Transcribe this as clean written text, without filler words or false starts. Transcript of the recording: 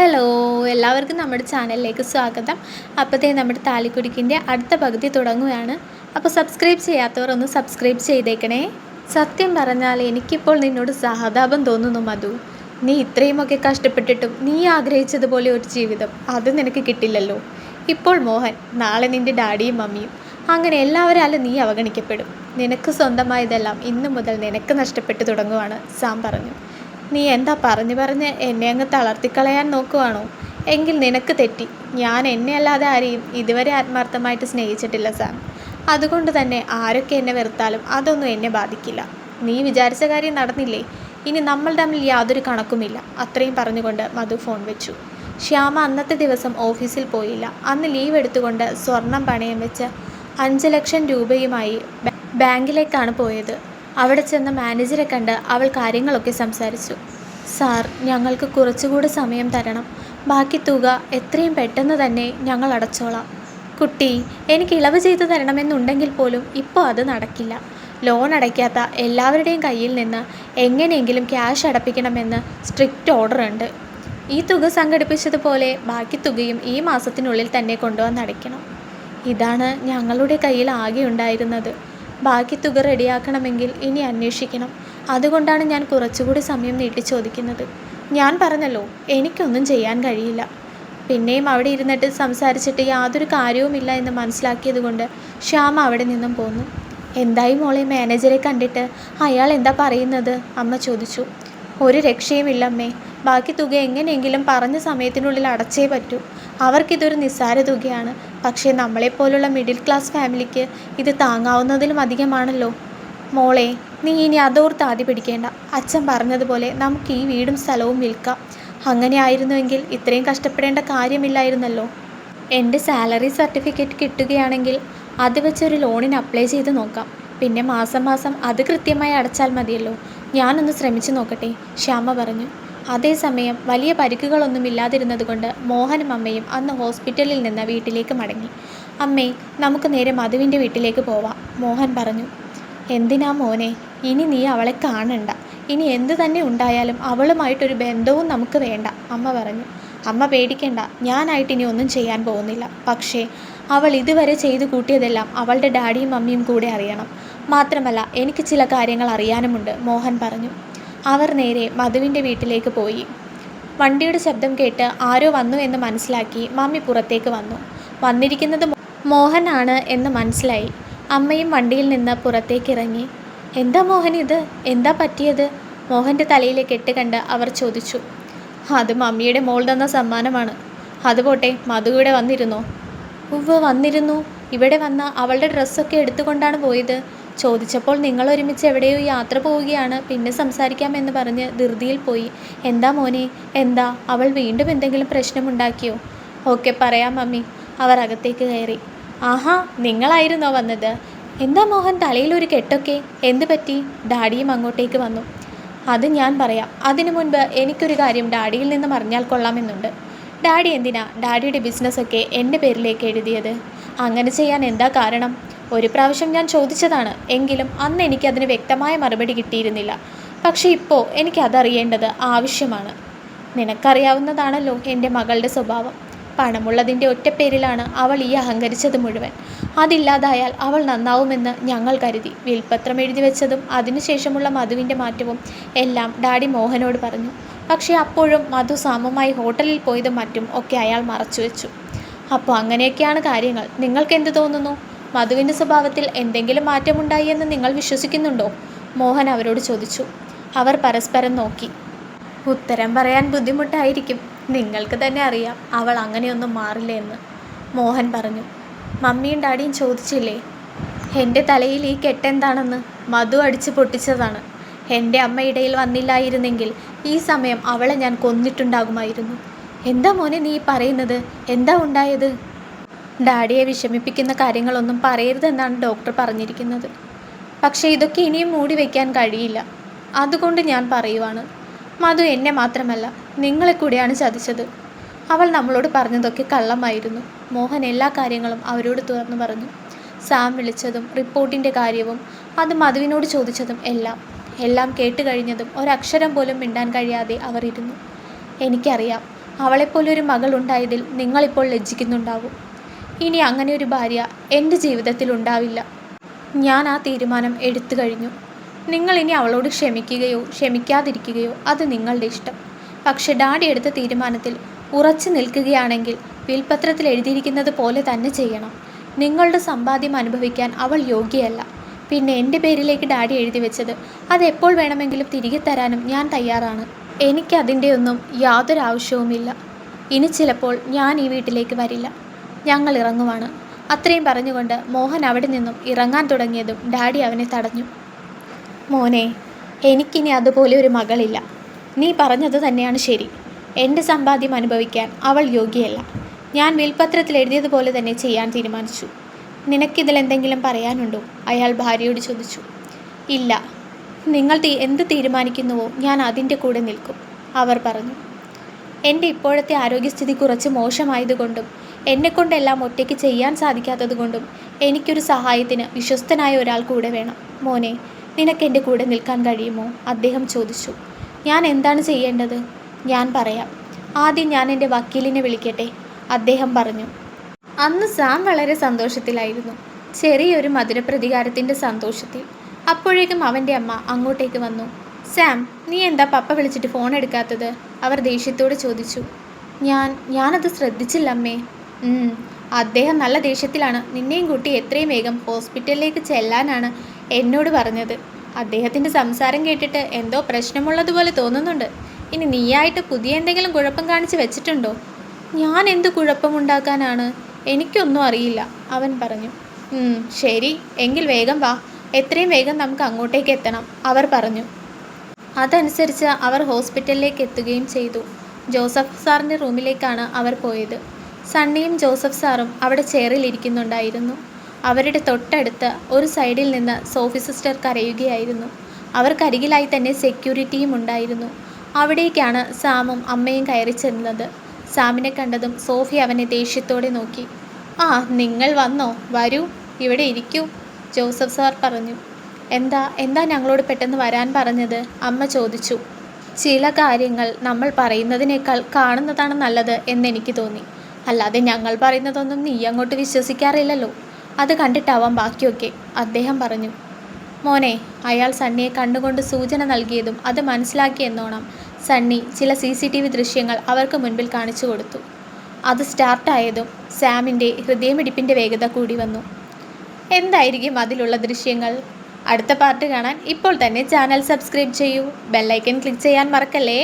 Hello, എല്ലാവർക്കും നമ്മുടെ ചാനലിലേക്ക് സ്വാഗതം. അപ്പോഴത്തേ നമ്മുടെ താലിക്കുടിക്കിൻ്റെ അടുത്ത പകുതി തുടങ്ങുകയാണ്. അപ്പോൾ സബ്സ്ക്രൈബ് ചെയ്യാത്തവർ ഒന്ന് സബ്സ്ക്രൈബ് ചെയ്തേക്കണേ. സത്യം പറഞ്ഞാൽ എനിക്കിപ്പോൾ നിന്നോട് സഹതാപം തോന്നുന്നു മധു. നീ ഇത്രയുമൊക്കെ കഷ്ടപ്പെട്ടിട്ടും നീ ആഗ്രഹിച്ചതുപോലെ ഒരു ജീവിതം അത് നിനക്ക് കിട്ടില്ലല്ലോ. ഇപ്പോൾ മോഹൻ, നാളെ നിൻ്റെ ഡാഡിയും മമ്മിയും, അങ്ങനെ എല്ലാവരാലും നീ അവഗണിക്കപ്പെടും. നിനക്ക് സ്വന്തമായതെല്ലാം ഇന്നു മുതൽ നിനക്ക് നഷ്ടപ്പെട്ടു തുടങ്ങുവാണ്, സാം പറഞ്ഞു. നീ എന്താ പറഞ്ഞ് എന്നെ അങ്ങ് തളർത്തിക്കളയാൻ നോക്കുവാണോ? എങ്കിൽ നിനക്ക് തെറ്റി. ഞാൻ എന്നെ അല്ലാതെ ആരെയും ഇതുവരെ ആത്മാർത്ഥമായിട്ട് സ്നേഹിച്ചിട്ടില്ല സാം. അതുകൊണ്ട് തന്നെ ആരൊക്കെ എന്നെ വെറുത്താലും അതൊന്നും എന്നെ ബാധിക്കില്ല. നീ വിചാരിച്ച കാര്യം നടന്നില്ലേ? ഇനി നമ്മൾ തമ്മിൽ യാതൊരു കണക്കുമില്ല. അത്രയും പറഞ്ഞുകൊണ്ട് മധു ഫോൺ വെച്ചു. ശ്യാമ അന്നത്തെ ദിവസം ഓഫീസിൽ പോയില്ല. അന്ന് ലീവ് എടുത്തുകൊണ്ട് സ്വർണം പണയം വെച്ച് 5 ലക്ഷം രൂപയുമായി ബാങ്കിലേക്കാണ് പോയത്. അവിടെ ചെന്ന മാനേജറെ കണ്ട് അവൾ കാര്യങ്ങളൊക്കെ സംസാരിച്ചു. സാർ, ഞങ്ങൾക്ക് കുറച്ചുകൂടി സമയം തരണം. ബാക്കി തുക എത്രയും പെട്ടെന്ന് തന്നെ ഞങ്ങൾ അടച്ചോളാം. കുട്ടി, എനിക്ക് ഇളവ് ചെയ്തു തരണമെന്നുണ്ടെങ്കിൽ പോലും ഇപ്പോൾ അത് നടക്കില്ല. ലോൺ അടയ്ക്കാത്ത എല്ലാവരുടെയും കയ്യിൽ നിന്ന് എങ്ങനെയെങ്കിലും ക്യാഷ് അടപ്പിക്കണമെന്ന് സ്ട്രിക്റ്റ് ഓർഡർ ഉണ്ട്. ഈ തുക സംഘടിപ്പിച്ചതുപോലെ ബാക്കി തുകയും ഈ മാസത്തിനുള്ളിൽ തന്നെ കൊണ്ടുവന്നടയ്ക്കണം. ഇതാണ് ഞങ്ങളുടെ കയ്യിൽ ആകെ ഉണ്ടായിരുന്നത്. ബാക്കി തുക റെഡിയാക്കണമെങ്കിൽ ഇനി അന്വേഷിക്കണം. അതുകൊണ്ടാണ് ഞാൻ കുറച്ചുകൂടി സമയം നീട്ടി ചോദിക്കുന്നത്. ഞാൻ പറഞ്ഞല്ലോ, എനിക്കൊന്നും ചെയ്യാൻ കഴിയില്ല. പിന്നെയും അവിടെ ഇരുന്നിട്ട് സംസാരിച്ചിട്ട് യാതൊരു കാര്യവുമില്ല എന്ന് മനസ്സിലാക്കിയതുകൊണ്ട് ശ്യാമ അവിടെ നിന്നും പോന്നു. എന്തായി മോളെ, മാനേജറെ കണ്ടിട്ട് അയാൾ എന്താ പറയുന്നത്? അമ്മ ചോദിച്ചു. ഒരു രക്ഷയുമില്ലമ്മേ. ബാക്കി തുക എങ്ങനെയെങ്കിലും പറഞ്ഞ സമയത്തിനുള്ളിൽ അടച്ചേ പറ്റൂ. അവർക്കിതൊരു നിസ്സാര തുകയാണ്. പക്ഷേ നമ്മളെപ്പോലുള്ള മിഡിൽ ക്ലാസ് ഫാമിലിക്ക് ഇത് താങ്ങാവുന്നതിലും അധികമാണല്ലോ. മോളെ, നീ ഇനി അതോർത്ത് ആദ്യ പിടിക്കേണ്ട. അച്ഛൻ പറഞ്ഞതുപോലെ നമുക്ക് ഈ വീടും സ്ഥലവും വിൽക്കാം. അങ്ങനെ ആയിരുന്നുവെങ്കിൽ ഇത്രയും കഷ്ടപ്പെടേണ്ട കാര്യമില്ലായിരുന്നല്ലോ. എൻ്റെ സാലറി സർട്ടിഫിക്കറ്റ് കിട്ടുകയാണെങ്കിൽ അത് വെച്ചൊരു ലോണിന് അപ്ലൈ ചെയ്ത് നോക്കാം. പിന്നെ മാസം മാസം അത് കൃത്യമായി അടച്ചാൽ മതിയല്ലോ. ഞാനൊന്ന് ശ്രമിച്ചു നോക്കട്ടെ, ശ്യാമ പറഞ്ഞു. അതേസമയം വലിയ പരിക്കുകളൊന്നും ഇല്ലാതിരുന്നതുകൊണ്ട് മോഹനും അമ്മയും അന്ന് ഹോസ്പിറ്റലിൽ നിന്ന് വീട്ടിലേക്ക് മടങ്ങി. അമ്മേ, നമുക്ക് നേരെ മധുവിൻ്റെ വീട്ടിലേക്ക് പോവാം, മോഹൻ പറഞ്ഞു. എന്തിനാ മോനെ? ഇനി നീ അവളെ കാണണ്ട. ഇനി എന്തു തന്നെ ഉണ്ടായാലും അവളുമായിട്ടൊരു ബന്ധവും നമുക്ക് വേണ്ട, അമ്മ പറഞ്ഞു. അമ്മ പേടിക്കേണ്ട, ഞാനായിട്ട് ഇനി ഒന്നും ചെയ്യാൻ പോകുന്നില്ല. പക്ഷേ അവൾ ഇതുവരെ ചെയ്തു കൂട്ടിയതെല്ലാം അവളുടെ ഡാഡിയും മമ്മിയും കൂടെ അറിയണം. മാത്രമല്ല എനിക്ക് ചില കാര്യങ്ങൾ അറിയാനുമുണ്ട്, മോഹൻ പറഞ്ഞു. അവർ നേരെ മധുവിൻ്റെ വീട്ടിലേക്ക് പോയി. വണ്ടിയുടെ ശബ്ദം കേട്ട് ആരോ വന്നു എന്ന് മനസ്സിലാക്കി മമ്മി പുറത്തേക്ക് വന്നു. വന്നിരിക്കുന്നത് മോഹനാണ് എന്ന് മനസ്സിലായി. അമ്മയും വണ്ടിയിൽ നിന്ന് പുറത്തേക്ക് ഇറങ്ങി. എന്താ മോഹൻ ഇത്? എന്താ പറ്റിയത്? മോഹൻ്റെ തലയിലെ കെട്ട് കണ്ട് അവർ ചോദിച്ചു. അത് മമ്മിയുടെ മോൾ തന്ന സമ്മാനമാണ്. അതുപോട്ടെ, മധു ഇവിടെ വന്നിരുന്നോ? ഉവ്വ്, വന്നിരുന്നു. ഇവിടെ വന്ന അവളുടെ ഡ്രസ്സൊക്കെ എടുത്തുകൊണ്ടാണ് പോയത്. ചോദിച്ചപ്പോൾ നിങ്ങൾ ഒരുമിച്ച് എവിടെയോ യാത്ര പോവുകയാണ്, പിന്നെ സംസാരിക്കാമെന്ന് പറഞ്ഞ് ധൃതിയിൽ പോയി. എന്താ മോനെ, എന്താ? അവൾ വീണ്ടും എന്തെങ്കിലും പ്രശ്നമുണ്ടാക്കിയോ? ഓക്കെ പറയാം മമ്മി. അവർ അകത്തേക്ക് കയറി. ആഹാ, നിങ്ങളായിരുന്നോ വന്നത്? എന്താ മോഹൻ, തലയിലൊരു കെട്ടൊക്കെ? എന്ത് പറ്റി? ഡാഡിയും അങ്ങോട്ടേക്ക് വന്നു. അത് ഞാൻ പറയാം. അതിനു മുൻപ് എനിക്കൊരു കാര്യം ഡാഡിയിൽ നിന്ന് അറിഞ്ഞാൽ കൊള്ളാമെന്നുണ്ട്. ഡാഡി എന്തിനാ ഡാഡിയുടെ ബിസിനസ്സൊക്കെ എൻ്റെ പേരിലേക്ക് എഴുതിയത്? അങ്ങനെ ചെയ്യാൻ എന്താ കാരണം? ഒരു പ്രാവശ്യം ഞാൻ ചോദിച്ചതാണ്, എങ്കിലും അന്ന് എനിക്കതിന് വ്യക്തമായ മറുപടി കിട്ടിയിരുന്നില്ല. പക്ഷേ ഇപ്പോൾ എനിക്കതറിയേണ്ടത് ആവശ്യമാണ്. നിനക്കറിയാവുന്നതാണല്ലോ എൻ്റെ മകളുടെ സ്വഭാവം. പണമുള്ളതിൻ്റെ ഒറ്റപ്പേരിലാണ് അവൾ ഈ അഹങ്കരിച്ചത് മുഴുവൻ. അതില്ലാതായാൽ അവൾ നന്നാവുമെന്ന് ഞങ്ങൾ കരുതി. വിൽപ്പത്രം എഴുതി വെച്ചതും അതിനുശേഷമുള്ള മധുവിൻ്റെ മാറ്റവും എല്ലാം ഡാഡി മോഹനോട് പറഞ്ഞു. പക്ഷേ അപ്പോഴും മധു സാമുമായി ഹോട്ടലിൽ പോയതും മറ്റും ഒക്കെ അയാൾ മറച്ചു വെച്ചു. അപ്പോൾ അങ്ങനെയൊക്കെയാണ് കാര്യങ്ങൾ. നിങ്ങൾക്ക് എന്ത് തോന്നുന്നു? മധുവിൻ്റെ സ്വഭാവത്തിൽ എന്തെങ്കിലും മാറ്റമുണ്ടായി എന്ന് നിങ്ങൾ വിശ്വസിക്കുന്നുണ്ടോ? മോഹൻ അവരോട് ചോദിച്ചു. അവർ പരസ്പരം നോക്കി. ഉത്തരം പറയാൻ ബുദ്ധിമുട്ടായിരിക്കും. നിങ്ങൾക്ക് തന്നെ അറിയാം അവൾ അങ്ങനെയൊന്നും മാറില്ല എന്ന്, മോഹൻ പറഞ്ഞു. മമ്മിയും ഡാഡിയും ചോദിച്ചില്ലേ എൻ്റെ തലയിൽ ഈ കെട്ടെന്താണെന്ന്? മധു അടിച്ച് പൊട്ടിച്ചതാണ്. എൻ്റെ അമ്മ ഇടയിൽ വന്നില്ലായിരുന്നെങ്കിൽ ഈ സമയം അവളെ ഞാൻ കൊന്നിട്ടുണ്ടാകുമായിരുന്നു. എന്താ മോനെ നീ പറയുന്നത്? എന്താ ഉണ്ടായത്? ഡാഡിയെ വിഷമിപ്പിക്കുന്ന കാര്യങ്ങളൊന്നും പറയരുതെന്നാണ് ഡോക്ടർ പറഞ്ഞിരിക്കുന്നത്. പക്ഷേ ഇതൊക്കെ ഇനിയും മൂടി വയ്ക്കാൻ കഴിയില്ല. അതുകൊണ്ട് ഞാൻ പറയുവാണ്, മധു എന്നെ മാത്രമല്ല നിങ്ങളെ കൂടെയാണ് ചതിച്ചത്. അവൾ നമ്മളോട് പറഞ്ഞതൊക്കെ കള്ളമായിരുന്നു. മോഹൻ എല്ലാ കാര്യങ്ങളും അവരോട് തുറന്നു പറഞ്ഞു. സാം വിളിച്ചതും റിപ്പോർട്ടിൻ്റെ കാര്യവും അത് മധുവിനോട് ചോദിച്ചതും എല്ലാം കേട്ട് കഴിഞ്ഞതും ഒരക്ഷരം പോലും മിണ്ടാൻ കഴിയാതെ അവർ ഇരുന്നു. എനിക്കറിയാം അവളെപ്പോലൊരു മകൾ ഉണ്ടായതിൽ നിങ്ങളിപ്പോൾ ലജ്ജിക്കുന്നുണ്ടാവും. ഇനി അങ്ങനെ ഒരു ഭാര്യ എൻ്റെ ജീവിതത്തിൽ ഉണ്ടാവില്ല. ഞാൻ ആ തീരുമാനം എടുത്തു കഴിഞ്ഞു. നിങ്ങൾ ഇനി അവളോട് ക്ഷമിക്കുകയോ ക്ഷമിക്കാതിരിക്കുകയോ അത് നിങ്ങളുടെ ഇഷ്ടം. പക്ഷെ ഡാഡി എടുത്ത തീരുമാനത്തിൽ ഉറച്ചു നിൽക്കുകയാണെങ്കിൽ വിൽപത്രത്തിൽ എഴുതിയിരിക്കുന്നത് പോലെ തന്നെ ചെയ്യണം. നിങ്ങളുടെ സമ്പാദ്യം അനുഭവിക്കാൻ അവൾ യോഗ്യയല്ല. പിന്നെ എൻ്റെ പേരിലേക്ക് ഡാഡി എഴുതി വെച്ചത് അതെപ്പോൾ വേണമെങ്കിലും തിരികെ തരാനും ഞാൻ തയ്യാറാണ്. എനിക്കതിൻ്റെ ഒന്നും യാതൊരു ആവശ്യവുമില്ല. ഇനി ചിലപ്പോൾ ഞാൻ ഈ വീട്ടിലേക്ക് വരില്ല. ഞങ്ങൾ ഇറങ്ങുവാണ്. അത്രയും പറഞ്ഞുകൊണ്ട് മോഹൻ അവിടെ നിന്നും ഇറങ്ങാൻ തുടങ്ങിയതും ഡാഡി അവനെ തടഞ്ഞു. മോനെ, എനിക്കിനി അതുപോലെ ഒരു മകളില്ല. നീ പറഞ്ഞത് തന്നെയാണ് ശരി. എൻ്റെ സമ്പാദ്യം അനുഭവിക്കാൻ അവൾ യോഗ്യയല്ല. ഞാൻ വിൽപത്രത്തിൽ എഴുതിയതുപോലെ തന്നെ ചെയ്യാൻ തീരുമാനിച്ചു. നിനക്കിതിലെന്തെങ്കിലും പറയാനുണ്ടോ? അയാൾ ഭാര്യയോട് ചോദിച്ചു. ഇല്ല, നിങ്ങൾ എന്ത് തീരുമാനിക്കുന്നുവോ ഞാൻ അതിൻ്റെ കൂടെ നിൽക്കും, അവർ പറഞ്ഞു. എൻ്റെ ഇപ്പോഴത്തെ ആരോഗ്യസ്ഥിതി കുറച്ച് മോശമായതുകൊണ്ടും എന്നെക്കൊണ്ടെല്ലാം ഒറ്റയ്ക്ക് ചെയ്യാൻ സാധിക്കാത്തതുകൊണ്ടും എനിക്കൊരു സഹായത്തിന് വിശ്വസ്തനായ ഒരാൾ കൂടെ വേണം. മോനെ, നിനക്ക് എൻ്റെ കൂടെ നിൽക്കാൻ കഴിയുമോ? അദ്ദേഹം ചോദിച്ചു. ഞാൻ എന്താണ് ചെയ്യേണ്ടത്? ഞാൻ പറയാം. ആദ്യം ഞാൻ എൻ്റെ വക്കീലിനെ വിളിക്കട്ടെ, അദ്ദേഹം പറഞ്ഞു. അന്ന് സാം വളരെ സന്തോഷത്തിലായിരുന്നു. ചെറിയൊരു മധുരപ്രതികാരത്തിൻ്റെ സന്തോഷത്തിൽ. അപ്പോഴേക്കും അവൻ്റെ അമ്മ അങ്ങോട്ടേക്ക് വന്നു. സാം, നീ എന്താ പപ്പ വിളിച്ചിട്ട് ഫോൺ എടുക്കാത്തത്? അവർ ദേഷ്യത്തോടെ ചോദിച്ചു. ഞാനത് ശ്രദ്ധിച്ചില്ല അമ്മേ. അദ്ദേഹം നല്ല ദേഷ്യത്തിലാണ്. നിന്നെയും കൂട്ടി എത്രയും വേഗം ഹോസ്പിറ്റലിലേക്ക് ചെല്ലാനാണ് എന്നോട് പറഞ്ഞത്. അദ്ദേഹത്തിൻ്റെ സംസാരം കേട്ടിട്ട് എന്തോ പ്രശ്നമുള്ളതുപോലെ തോന്നുന്നുണ്ട്. ഇനി നീയായിട്ട് പുതിയ എന്തെങ്കിലും കുഴപ്പം കാണിച്ച് വെച്ചിട്ടുണ്ടോ? ഞാൻ എന്ത് കുഴപ്പമുണ്ടാക്കാനാണ്? എനിക്കൊന്നും അറിയില്ല, അവൻ പറഞ്ഞു. ശരി, എങ്കിൽ വേഗം വാ. എത്രയും വേഗം നമുക്ക് അങ്ങോട്ടേക്ക് എത്തണം, അവർ പറഞ്ഞു. അതനുസരിച്ച് അവർ ഹോസ്പിറ്റലിലേക്ക് എത്തുകയും ചെയ്തു. ജോസഫ് സാറിൻ്റെ റൂമിലേക്കാണ് അവർ പോയത്. സണ്ണിയും ജോസഫ് സാറും അവിടെ ചെയറിൽ ഇരിക്കുന്നുണ്ടായിരുന്നു. അവരുടെ തൊട്ടടുത്ത് ഒരു സൈഡിൽ നിന്ന് സോഫി സിസ്റ്റർ കരയുകയായിരുന്നു. അവർക്കരികിലായി തന്നെ സെക്യൂരിറ്റിയും ഉണ്ടായിരുന്നു. അവിടേക്കാണ് സാമും അമ്മയും കയറി ചെന്നത്. സാമിനെ കണ്ടതും സോഫി അവനെ ദേഷ്യത്തോടെ നോക്കി. നിങ്ങൾ വന്നോ? വരൂ, ഇവിടെ ഇരിക്കൂ, ജോസഫ് സാർ പറഞ്ഞു. എന്താ ഞങ്ങളോട് പെട്ടെന്ന് വരാൻ പറഞ്ഞത്? അമ്മ ചോദിച്ചു. ചില കാര്യങ്ങൾ നമ്മൾ പറയുന്നതിനേക്കാൾ കാണുന്നതാണ് നല്ലത് എന്നെനിക്ക് തോന്നി. അല്ലാതെ ഞങ്ങൾ പറയുന്നതൊന്നും നീ അങ്ങോട്ട് വിശ്വസിക്കാറില്ലല്ലോ. അത് കണ്ടിട്ടാവാം ബാക്കിയൊക്കെ, അദ്ദേഹം പറഞ്ഞു. മോനെ, അയാൾ സണ്ണിയെ കണ്ണുകൊണ്ട് സൂചന നൽകിയതും അത് മനസ്സിലാക്കിയെന്നോണം സണ്ണി ചില CCTV ദൃശ്യങ്ങൾ അവർക്ക് മുൻപിൽ കാണിച്ചു കൊടുത്തു. അത് സ്റ്റാർട്ടായതും സാമിൻ്റെ ഹൃദയമിടിപ്പിൻ്റെ വേഗത കൂടി വന്നു. എന്തായിരിക്കും അതിലുള്ള ദൃശ്യങ്ങൾ? അടുത്ത പാർട്ട് കാണാൻ ഇപ്പോൾ തന്നെ ചാനൽ സബ്സ്ക്രൈബ് ചെയ്യൂ. ബെല്ലൈക്കൺ ക്ലിക്ക് ചെയ്യാൻ മറക്കല്ലേ.